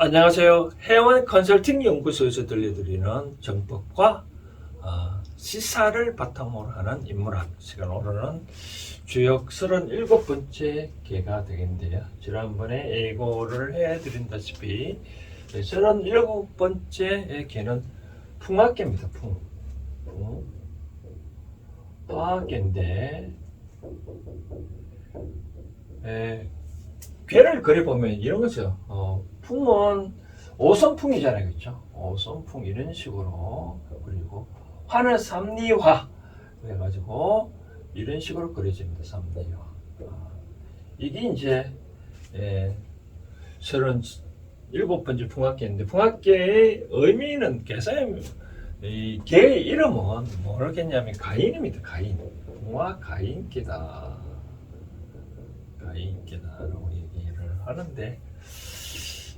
안녕하세요. 해원 컨설팅 연구소에서 들려드리는 정법과 시사를 바탕으로 하는 인문학 시간, 오늘은 주역 37번째 개가 되겠는데요. 지난번에 예고를 해드린다시피 37번째 개는 풍화개입니다. 풍화개인데 괴를 그려보면 이런 거죠. 풍은 오선풍이잖아요. 그렇죠? 오선풍 이런 식으로 그리고 화는 삼리화 해가지고 이런 식으로 그려집니다. 삼리화. 이게 이제 37번째 풍화개인데, 풍화개의 의미는 이 개의 이름은 뭐겠냐면 가인입니다. 가인. 풍화 가인개다. 가인개다라고 얘기를 하는데,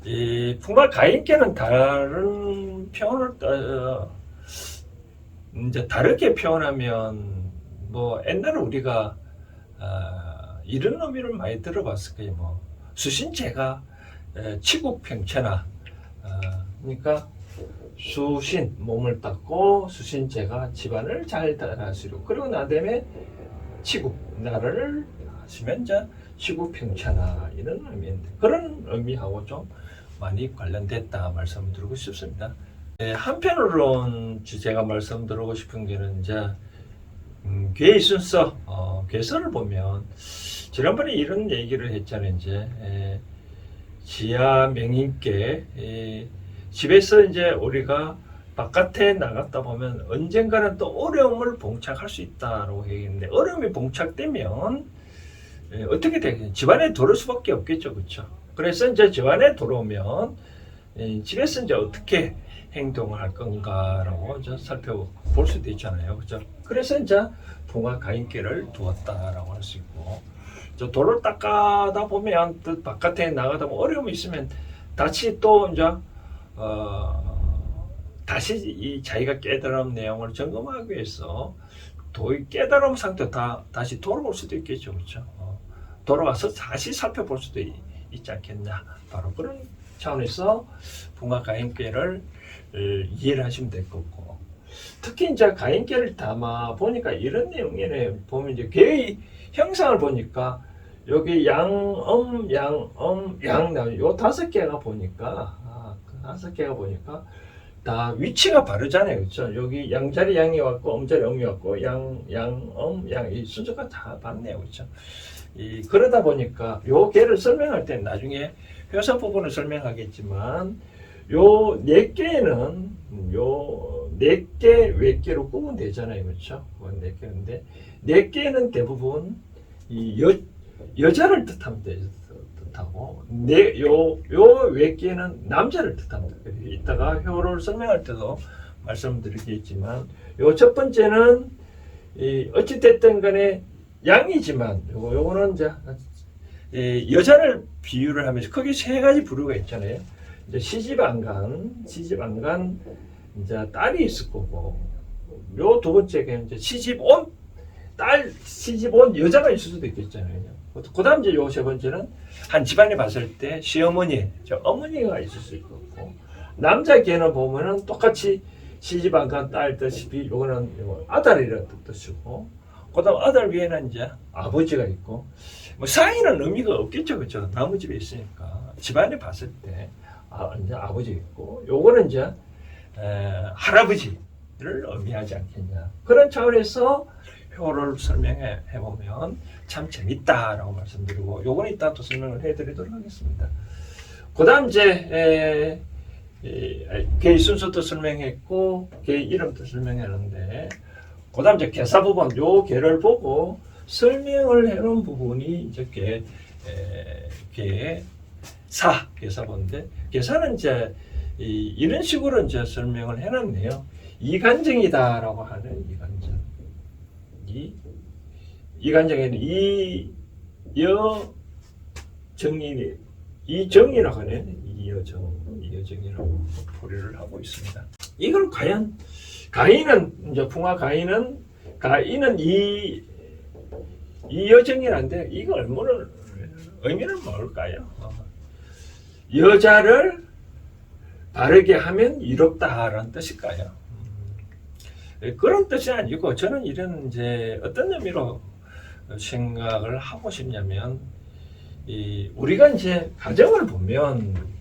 이 풍화 가인개는 다른 표현을 이제 다르게 표현하면 옛날에 우리가 이런 의미를 많이 들어봤을 거예요. 수신제가 치국평천하, 그러니까 수신 몸을 닦고 수신제가 집안을 잘 다스리고, 그리고 나다음에 치국 나라를 하시면 이제 치국평천하 이런 의미인데, 그런 의미하고 좀 많이 관련됐다 말씀드리고 싶습니다. 한편으로는 제가 말씀드리고 싶은 게는 이제 괴의 순서, 괴서를 보면 지난번에 이런 얘기를 했잖아요. 이제 지하 명인께 집에서 이제 우리가 바깥에 나갔다 보면 언젠가는 또 어려움을 봉착할 수 있다고 얘기했는데, 어려움이 봉착되면 어떻게 되겠냐? 집안에 들어올 수밖에 없겠죠, 그렇죠? 그래서 이제 집안에 들어오면 집에서 이제 어떻게 행동을 할 건가라고 이제 살펴볼 수도 있잖아요, 그렇죠? 그래서 이제 풍화 가인개를 두었다라고 할 수 있고, 도를 닦아다 보면 또 바깥에 나가다 보면 어려움이 있으면 다시 또 이제 다시 이 자기가 깨달은 내용을 점검하기 위해서 도의 깨달음 상태 다시 돌아올 수도 있겠죠, 그렇죠? 돌아와서 다시 살펴볼 수도 있지 않겠냐. 바로 그런 차원에서 풍화 가인개를 이해를 하시면 될 거고, 특히 이제 가인개를 담아 보니까 이런 내용이네. 보면 이제 개의 형상을 보니까 여기 양음, 요 5개가 보니까, 그 5개가 보니까 다 위치가 바르잖아요. 그렇죠? 여기 양자리 양이 왔고, 음자리 음이 왔고, 이 순서가 다 맞네요. 그렇죠? 그러다 보니까 요 개를 설명할 때 나중에 회사 부분을 설명하겠지만, 요 4개는 요 4개 외개로 구분되잖아요. 그렇죠? 4개인데 4개는 대부분 여자를 뜻하고, 요 외개는 남자를 뜻합니다. 이따가 효를 설명할 때도 말씀드리겠지만, 요 첫 번째는 어찌됐든 간에 양이지만 요거는 이제 여자를 비유를 하면서 크게 3가지 부류가 있잖아요. 이제 시집안간 이제 딸이 있을 거고, 요 2번째가 이제 시집온 여자가 있을 수도 있겠잖아요. 그 다음 이제 요 3번째는 한 집안에 봤을 때 시어머니, 어머니가 있을 수 있고, 남자 개는 보면은 똑같이 시집안간 딸 뜻이비 요거는 아들이라는 뜻도 쓰고, 그 다음 아들 위에는 이제 아버지가 있고, 사이는 의미가 없겠죠, 그렇죠? 남의 집에 있으니까 집안에 봤을 때 이제 아버지 있고, 요거는 이제 할아버지를 의미하지 않겠냐. 그런 차원에서 효를 설명해 보면 참 재밌다라고 말씀드리고, 요거는 이따 또 설명을 해드리도록 하겠습니다. 그 다음 이제 개의 순서도 설명했고, 개의 이름도 설명했는데, 그 다음 이제 개사 부분, 요 개를 보고 설명을 해놓은 부분이 이제 개사본인데, 개사는 이제 이런 식으로 이제 설명을 해놨네요. 이간정이다라고 하는 이간정. 이간정에는 이정이라고 하는 이여정이라고 포리를 하고 있습니다. 이걸 과연 가인은 이제 풍화 가인은 이 여정이란데, 이거 의미는 뭘까요? 여자를 바르게 하면 이롭다라는 뜻일까요? 그런 뜻이 아니고 저는 이런 이제 어떤 의미로 생각을 하고 싶냐면 우리가 이제 가정을 보면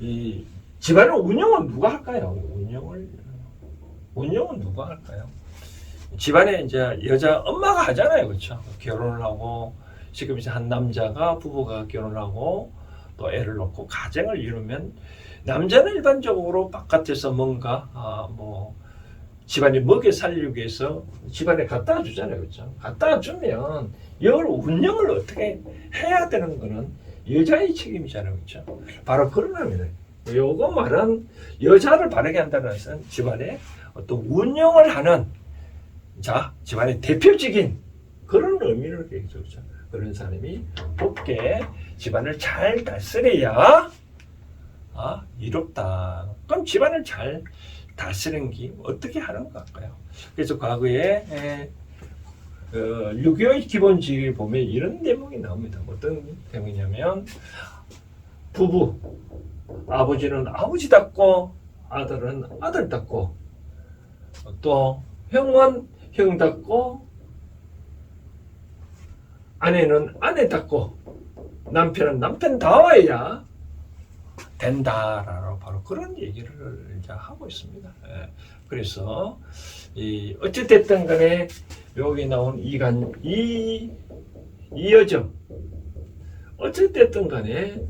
이 집안의 운영은 누가 할까요? 운영은 누가 할까요? 집안에 이제 여자 엄마가 하잖아요, 그렇죠? 결혼을 하고 지금 이제 한 남자가 부부가 결혼하고 또 애를 놓고 가정을 이루면 남자는 일반적으로 바깥에서 뭔가 뭐 집안이 먹여 살리기 위해서 집안에 갖다 주잖아요, 그렇죠? 갖다 주면 이걸 운영을 어떻게 해야 되는 거는 여자의 책임이잖아요, 그렇죠? 바로 그런 의미입니다. 요거 말은 여자를 바르게 한다는 것은 집안에 어떤 운영을 하는 집안의 대표적인 그런 의미를 얘기죠, 그렇죠? 그런 사람이 곱게 집안을 잘 다스려야 이롭다. 그럼 집안을 잘 다스리는 게 어떻게 하는 걸까요? 그래서 과거에 6.25의 기본지를 보면 이런 대목이 나옵니다. 어떤 대목이냐면 부부, 아버지는 아버지답고 아들은 아들답고 또 형은 형답고 아내는 아내답고 남편은 남편다워야 된다라고 바로 그런 얘기를 이제 하고 있습니다. 그래서 어찌됐든 간에 여기 나온 이 여정 어찌됐든 간에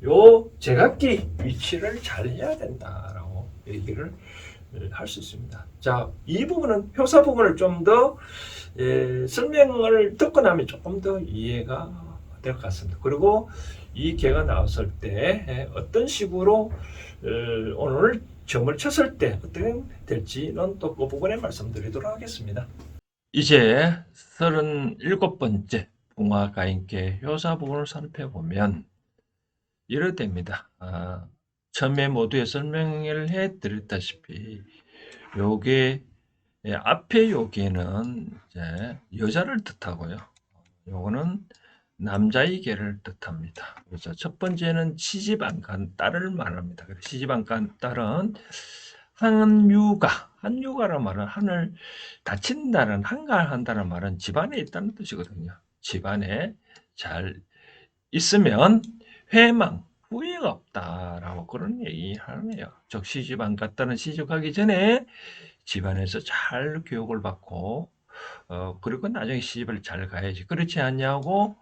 요 제각기 위치를 잘 해야 된다라고 얘기를 할 수 있습니다. 자, 이 부분은 효사 부분을 좀 더 설명을 듣고 나면 조금 더 이해가 될 것 같습니다. 그리고 이 개가 나왔을 때 어떤 식으로 오늘 점을 쳤을 때 어떻게 될지는 또 그 부분에 말씀드리도록 하겠습니다. 이제 37번째 봉화가인께 효사 부분을 살펴보면 이렇답니다. 처음에 모두에 설명을 해드렸다시피 요게 앞에 요게는 이제 여자를 뜻하고요. 요거는 남자의 개를 뜻합니다. 그래서 첫 번째는 시집 안 간 딸을 말합니다. 시집 안 간 딸은 한유가란 말은 한을 다친다는 한가한다는 말은 집안에 있다는 뜻이거든요. 집안에 잘 있으면 회망, 후회가 없다라고 그런 얘기 하네요. 즉 시집 안 갔다는 시집 가기 전에 집안에서 잘 교육을 받고 그리고 나중에 시집을 잘 가야지. 그렇지 않냐고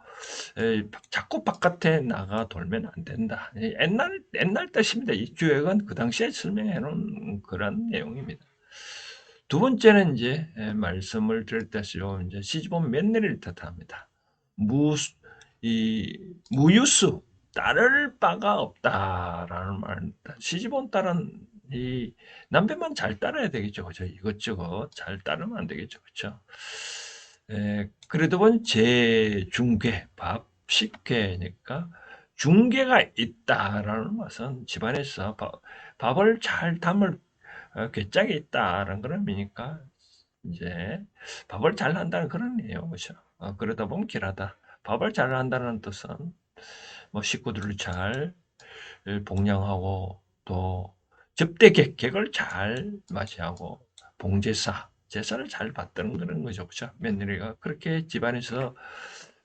자꾸 바깥에 나가 돌면 안 된다. 옛날 뜻입니다. 이 주역은 그 당시에 설명해 놓은 그런 내용입니다. 두 번째는 이제 말씀을 드렸다시피 이제 시집온 며느리를 뜻합니다. 무유수 따를 바가 없다라는 말입니다. 시집온 딸은 이 남편만 잘 따라야 되겠죠, 그죠? 이것저것 잘 따르면 안 되겠죠, 그죠? 그래도 본 제중괴 밥식괴니까 중괴가 있다라는 것은 집안에서 밥을 잘 담을 괴짝이 있다라는 그런 의미니까 이제 밥을 잘 한다는 그런 내용이죠. 그러다 보면 길하다. 밥을 잘 한다는 뜻은 뭐 식구들을 잘 봉양하고 또 접대객 객을 잘 맞이하고 봉제사 제사를 잘 받드는 그런 거죠, 그렇죠? 며느리가 그렇게 집안에서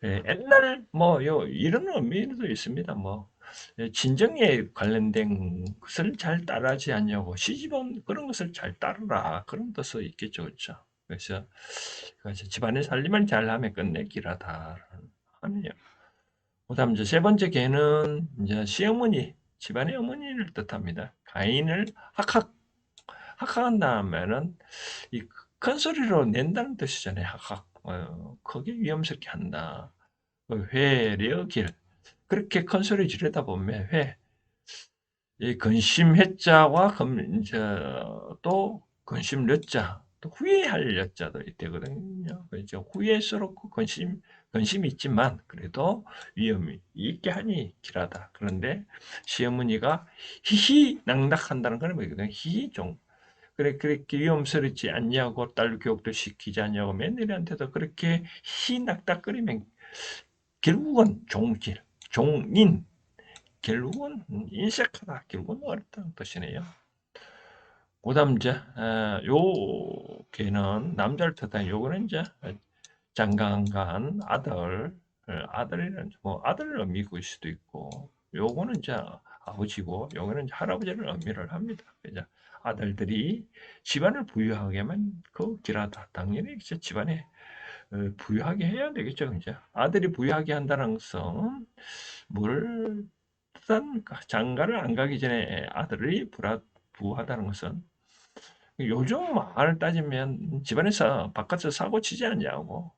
옛날 뭐 이런 의미도 있습니다. 뭐 친정에 관련된 것을 잘 따르지 않냐고 시집온 그런 것을 잘 따르라 그런 뜻도 있겠죠, 그렇죠? 그래서 집안의 살림을 잘하면 끝내 길하다 하네요. 그다음 이제 세 번째 개는 이제 시어머니, 집안의 어머니를 뜻합니다. 가인을 학학한다면은 이 큰 소리로 낸다는 뜻이잖아요. 학학. 크게 위험스럽게 한다. 회려길. 그렇게 큰 소리 지르다 보면 이 근심 해자와 또 근심 려자, 또 후회할 여자도 되거든요. 그렇죠. 후회스럽고 근심이 있지만 그래도 위험이 있게 하니 길하다. 그런데 시어머니가 희희낙낙한다는 건 뭐거든요. 희희종. 그렇게 위험스럽지 않냐고 딸 교육도 시키지 않냐고 며느리한테도 그렇게 희낙닥거리면 결국은 종인 결국은 인색하다, 결국은 어렵다는 뜻이네요. 그다음 이제 요 개는 남자를 뜻하는 요거는 이제 장강간 아들이는 뭐 아들을 의미일 수도 있고, 요거는 이제 아버지고, 요거는 이제 할아버지를 의미를 합니다. 그죠? 아들들이 집안을 부유하게만 그 길하다. 당연히 이제 집안에 부유하게 해야 되겠죠, 이제. 아들이 부유하게 한다는 것은 뭘 뜻합니까? 장가를 안 가기 전에 아들이 부하다는 것은, 요즘 말을 따지면 집안에서 바깥에서 사고 치지 않냐고,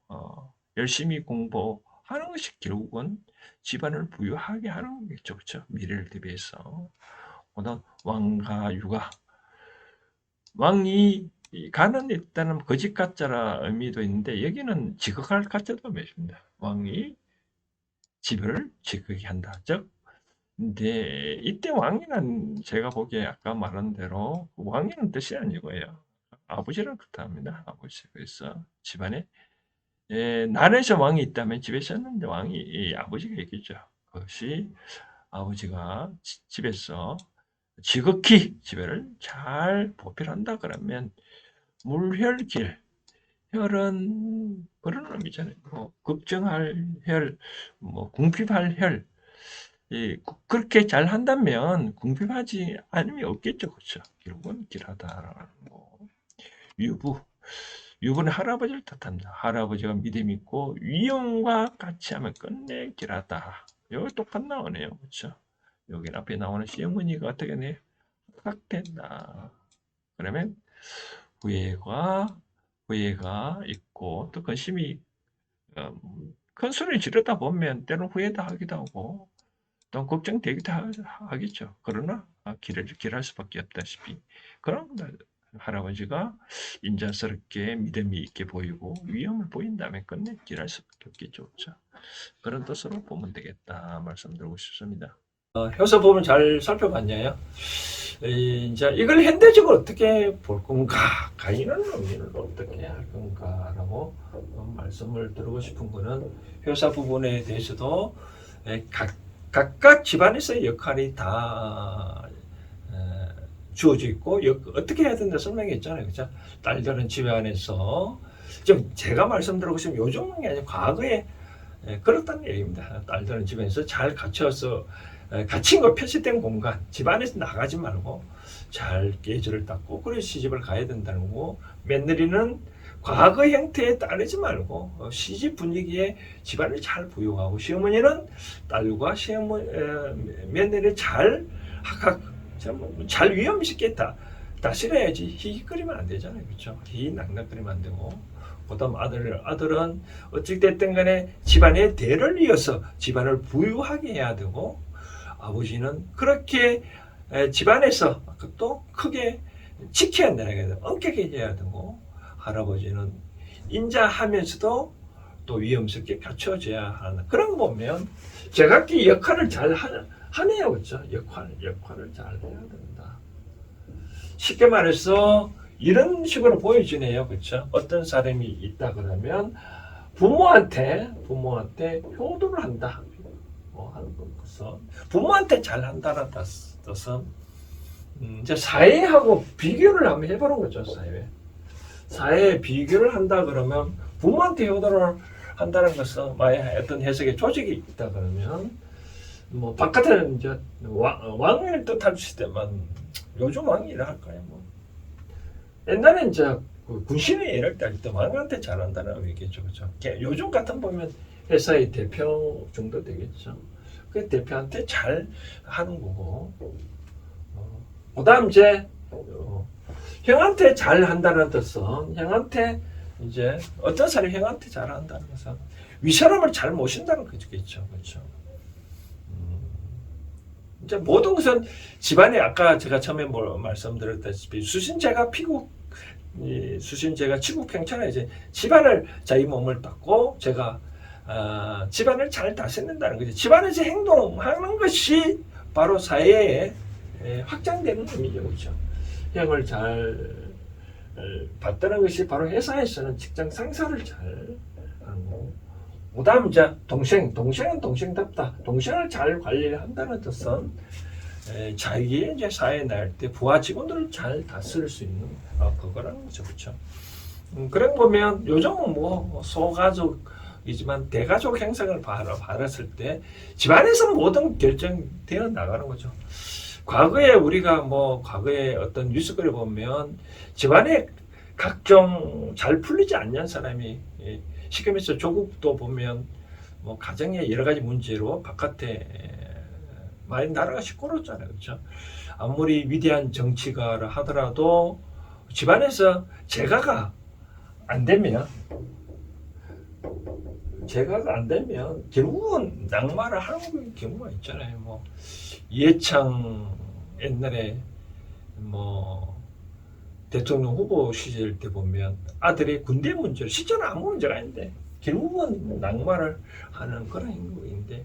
열심히 공부하는 것이 결국은 집안을 부유하게 하는 거겠죠. 그렇죠? 미래를 대비해서. 그다음 왕가 육아. 왕이 가는 일단은 거짓 가짜라 의미도 있는데, 여기는 지극할 가짜도 의미입니다. 왕이 집을 지극히 한다. 즉, 근데 이때 왕이는 제가 보기에 아까 말한 대로 왕이라는 뜻이 아니고요. 아버지를 뜻합니다. 아버지. 그래서 집안에 나라에서 왕이 있다면 집에서는 왕이 아버지가 있겠죠. 그것이 아버지가 집에서 지극히 집안을 잘 보필한다 그러면, 물혈길, 혈은 그런 의미잖아요. 뭐 걱정할 혈, 뭐 궁핍할 혈, 그렇게 잘 한다면 궁핍하지 않음이 없겠죠. 그렇죠? 결국은 길하다라는 거. 유부. 유부는 할아버지를 뜻합니다. 할아버지가 믿음 있고 위엄과 같이 하면 끝내 길하다. 여기 똑같 나오네요. 그렇죠? 여기 앞에 나오는 시어머니가 어떻게 해? 학된다. 그러면 후회가 있고, 또 근심이 큰 소리 지르다 보면 때로는 후회도 하기도 하고 또 걱정되기도 하겠죠. 그러나 길할 수밖에 없다시피, 그런 할아버지가 인자스럽게 믿음이 있게 보이고 위험을 보인다면 끝내 길할 수밖에 없겠죠. 그렇죠? 그런 뜻으로 보면 되겠다 말씀드리고 싶습니다. 효서 부분 잘 살펴봤냐요? 이제 이걸 현대적으로 어떻게 볼 건가, 가인은 의미를 어떻게 할 건가라고 말씀을 드리고 싶은 거는, 효사 부분에 대해서도 각각 집안에서의 역할이 다 주어져 있고 어떻게 해야 된다 설명했잖아요. 그죠? 딸들은 집안에서, 지금 제가 말씀드리고 싶은 요즘은 아니라 과거에 그렇다는 얘기입니다. 딸들은 집에서 잘 갇혀서 갇힌 거 표시된 공간, 집안에서 나가지 말고 잘 예절을 닦고 그래 시집을 가야 된다는 거고, 며느리는 과거 형태에 따르지 말고 시집 분위기에 집안을 잘 부유하고, 시어머니는 딸과 며느리를 잘 위험시켜 다스려야지 희희거리면 안 되잖아요. 그렇죠? 희낙낙거리면 안 되고, 그다음 아들은 어찌됐든 간에 집안의 대를 이어서 집안을 부유하게 해야 되고, 아버지는 그렇게 집안에서 또 크게 지켜야 되는, 엄격하게 해야 되고, 할아버지는 인자하면서도 또 위험스럽게 갖춰져야 하는, 그런 거 보면 제각기 역할을 잘 하네요. 그렇죠? 역할을 잘 해야 된다. 쉽게 말해서 이런 식으로 보여지네요. 그렇죠? 어떤 사람이 있다 그러면 부모한테 효도를 한다. 하는 것은 부모한테 잘한다는 뜻은 이제 사회하고 비교를 한번 해보는 거죠. 사회에 비교를 한다 그러면, 부모한테 효도를 한다는 것은 만약 어떤 해석의 조직이 있다 그러면, 뭐 바깥에는 이제 왕을 뜻할 수 있지만 요즘 왕이 이라 할까요? 뭐 옛날에 이제 군신의 예를 들 때 왕한테 잘한다는 의미겠죠. 그렇죠? 요즘 같은 보면 회사의 대표 정도 되겠죠. 그 대표한테 잘 하는 거고, 그다음 이제 형한테 잘 한다는 뜻은, 형한테 이제 어떤 사람이 형한테 잘 한다는 것은 윗사람을 잘 모신다는 거겠죠. 그렇죠? 이제 모든 것은 집안에, 아까 제가 처음에 말씀드렸다시피 수신제가 치국평천에 이제 집안을, 자기 몸을 닦고 제가 집안을 잘 다스린다는 거죠. 집안에서 행동하는 것이 바로 사회에 확장되는 의미죠. 그렇죠? 형을 잘 받드는 것이 바로 회사에서는 직장 상사를 잘 하는 거고, 그다음 이제 동생은 동생답다. 동생을 잘 관리한다는 뜻은 자기의 이제 사회에 나갈 때 부하 직원들을 잘 다스릴 수 있는 그거라는 거죠, 그렇죠? 그런 거 보면 요즘은 뭐 소가족이지만 대가족 행성을 바랐을 때 집안에서 모든 결정되어 나가는 거죠. 과거에 우리가 뭐 과거에 어떤 뉴스거리 보면 집안에 각종 잘 풀리지 않는 사람이 쉽게 말해서 조국도 보면 뭐 가정의 여러 가지 문제로 바깥에 많이 나라가 시끄러웠잖아요, 그렇죠? 아무리 위대한 정치가를 하더라도 집안에서 제가가 안 되면 결국은 낙마를 하는 경우가 있잖아요. 뭐 이해창 옛날에 뭐 대통령 후보 시절 때 보면 아들의 군대 문제로 실제로 아무 문제가 아닌데 결국은 낙마를 하는 그런 행동인데,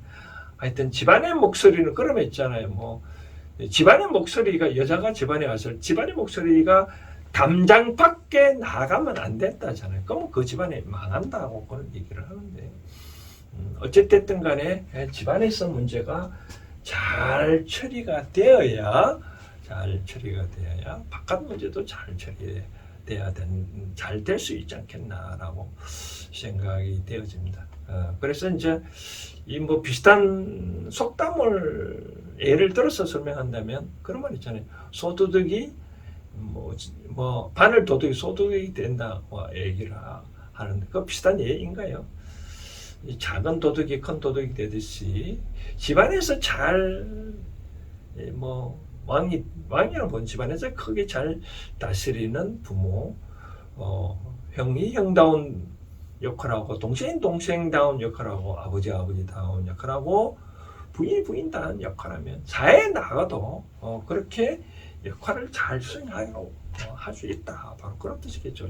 하여튼 집안의 목소리는 그러면 있잖아요. 뭐 집안의 목소리가, 여자가 집안에 와서 집안의 목소리가 담장 밖에 나가면 안 된다잖아요. 그러면 그 집안이 망한다고 그런 얘기를 하는데, 어쨌든 간에 집안에서 문제가 잘 처리가 되어야 바깥 문제도 잘 될 수 있지 않겠나라고 생각이 되어집니다. 그래서 이제 이 뭐 비슷한 속담을 예를 들어서 설명한다면 그런 말 있잖아요. 소도둑이 뭐 바늘 도둑이 소도둑이 된다고 얘기를 하는데 그 비슷한 예인가요? 작은 도둑이 큰 도둑이 되듯이 집안에서 왕이라는 본 집안에서 크게 잘 다스리는 부모, 형이 형다운 역할하고 동생이 동생다운 역할하고 아버지다운 역할하고 부인이 부인다운 역할하면 사회에 나가도 그렇게 역할을 잘 수행하고 할 수 있다. 바로 그런 뜻이겠죠.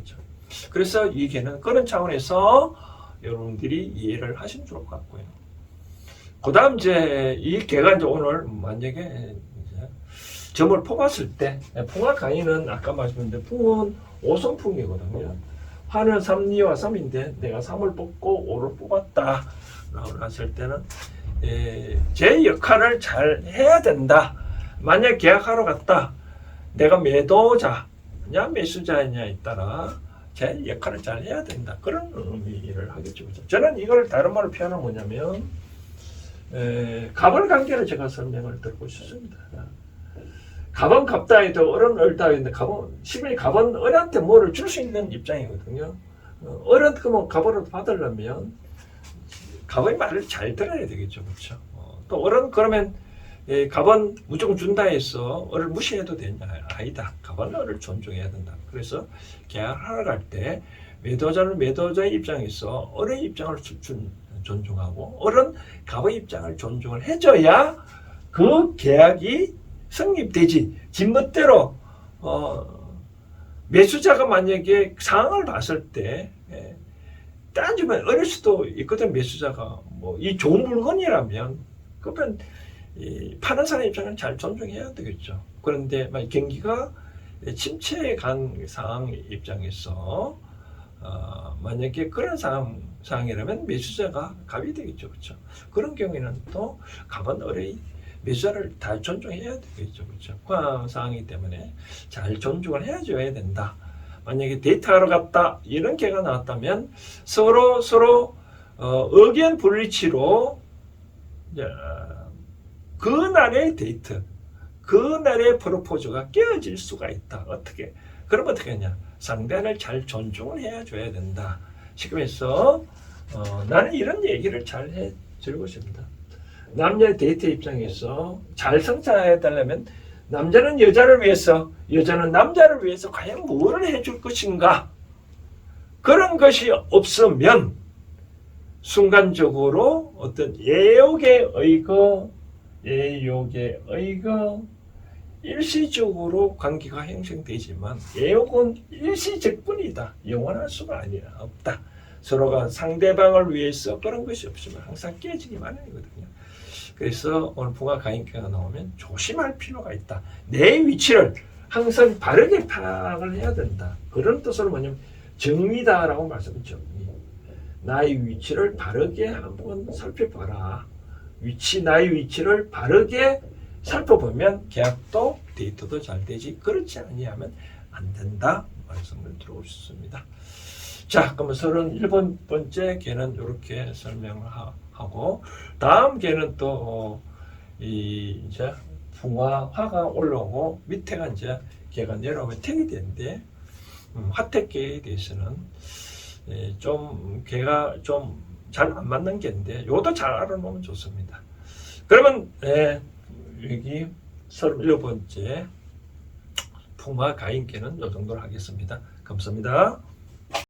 그래서 이 개는 그런 차원에서 여러분들이 이해를 하시면 좋을 것 같고요. 그 다음 이제 이 개가 이제 오늘 만약에 이제 점을 뽑았을 때, 풍화 강의는 아까 말씀드린 풍은 5선풍이거든요. 화는 3, 2와 3인데 내가 3을 뽑고 5를 뽑았다 라고 했을 때는 제 역할을 잘 해야 된다. 만약 계약하러 갔다. 내가 매도자냐 매수자냐에 따라 제 역할을 잘 해야 된다. 그런 의미를 하겠죠. 저는 이걸 다른 말로 표현하면 뭐냐면 갑을 관계를 제가 설명을 드리고 싶습니다. 갑은 갑다해도 을은 을다해인데 갑은 을한테 뭐를 줄 수 있는 입장이거든요. 을한테 뭐 갑을 받으려면 갑의 말을 잘 들어야 되겠죠. 그렇죠? 또 을은 그러면 갑은 무조건 준다 해서 을을 무시해도 되냐? 아니다. 갑은 을을 존중해야 된다. 그래서 계약하러 갈 때 매도자는 매도자의 입장에서 을의 입장을 존중하고 을은 갑의 입장을 존중을 해줘야 그 계약이 성립되지. 진멋대로 매수자가 만약에 상황을 봤을 때 따지면 어릴 수도 있거든. 매수자가 뭐 이 좋은 물건이라면 그러면 파는 사람 입장은 잘 존중해야 되겠죠. 그런데 경기가 침체에 간 상황 입장에서 만약에 그런 상황이라면 매수자가 갑이 되겠죠. 그렇죠? 그런 경우에는 또 갑은 을의 매수자를 다 존중해야 되겠죠. 그렇죠? 그런 상황이기 때문에 잘 존중을 해줘야 된다. 만약에 데이트하러 갔다 이런 개가 나왔다면 서로 의견 불일치로 그날의 데이트, 그날의 프로포즈가 깨어질 수가 있다. 어떻게? 그럼 어떻게 하냐? 상대를 잘 존중을 해줘야 된다. 쉽게 말해서 나는 이런 얘기를 잘 해주고 싶습니다. 남녀의 데이트 입장에서 잘 성찰해달라면 남자는 여자를 위해서, 여자는 남자를 위해서 과연 무엇을 해줄 것인가? 그런 것이 없으면 순간적으로 어떤 예욕에 의거 일시적으로 관계가 형성되지만 예욕은 일시적뿐이다. 영원할 수가 없다. 서로가 상대방을 위해서 그런 것이 없으면 항상 깨지기 마련이거든요. 그래서 오늘 풍화 강의가 나오면 조심할 필요가 있다. 내 위치를 항상 바르게 파악을 해야 된다. 그런 뜻으로 뭐냐면 정리다라고 말씀을 정리. 나의 위치를 바르게 한번 살펴봐라. 나의 위치를 바르게 살펴보면 계약도 데이터도 잘 되지. 그렇지 아니하면 안 된다. 말씀을 드리고 싶습니다. 자, 그러면 31번째 개는 이렇게 설명을 하고, 다음 개는 또, 이제 붕화, 화가 올라오고, 밑에가 이제 개가 내려오면 택이 되는데, 화택개에 대해서는 좀 개가 좀 잘 안 맞는 개인데, 요것도 잘 알아놓으면 좋습니다. 그러면, 여기 37번째 붕화 가인개는 요 정도로 하겠습니다. 감사합니다.